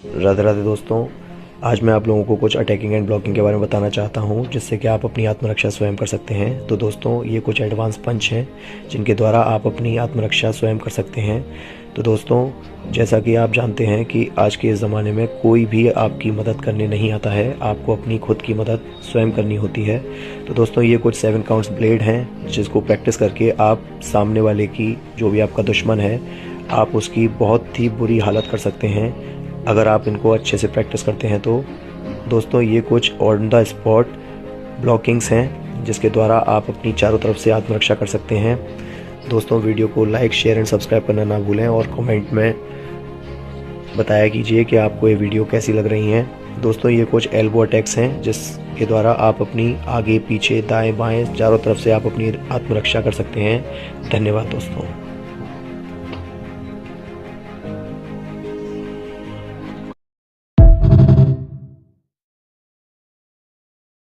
राधे राधे दोस्तों, आज मैं आप लोगों को कुछ अटैकिंग एंड ब्लॉकिंग के बारे में बताना चाहता हूं, जिससे कि आप अपनी आत्मरक्षा स्वयं कर सकते हैं। तो दोस्तों, ये कुछ एडवांस पंच हैं जिनके द्वारा आप अपनी आत्मरक्षा स्वयं कर सकते हैं। तो दोस्तों, जैसा कि आप जानते हैं कि आज के इस ज़माने में कोई भी आपकी मदद करने नहीं आता है, आपको अपनी खुद की मदद स्वयं करनी होती है। तो दोस्तों, ये कुछ 7 काउंट्स ब्लेड हैं, जिसको प्रैक्टिस करके आप सामने वाले की, जो भी आपका दुश्मन है, आप उसकी बहुत ही बुरी हालत कर सकते हैं अगर आप इनको अच्छे से प्रैक्टिस करते हैं। तो दोस्तों, ये कुछ ऑन द स्पॉट ब्लॉकिंग्स हैं जिसके द्वारा आप अपनी चारों तरफ से आत्मरक्षा कर सकते हैं। दोस्तों, वीडियो को लाइक, शेयर एंड सब्सक्राइब करना ना भूलें और कमेंट में बताया कीजिए कि आपको ये वीडियो कैसी लग रही हैं। दोस्तों, ये कुछ एल्बो अटैक्स हैं जिसके द्वारा आप अपनी आगे, पीछे, दाएं, बाएं चारों तरफ से आप अपनी आत्मरक्षा कर सकते हैं। धन्यवाद दोस्तों।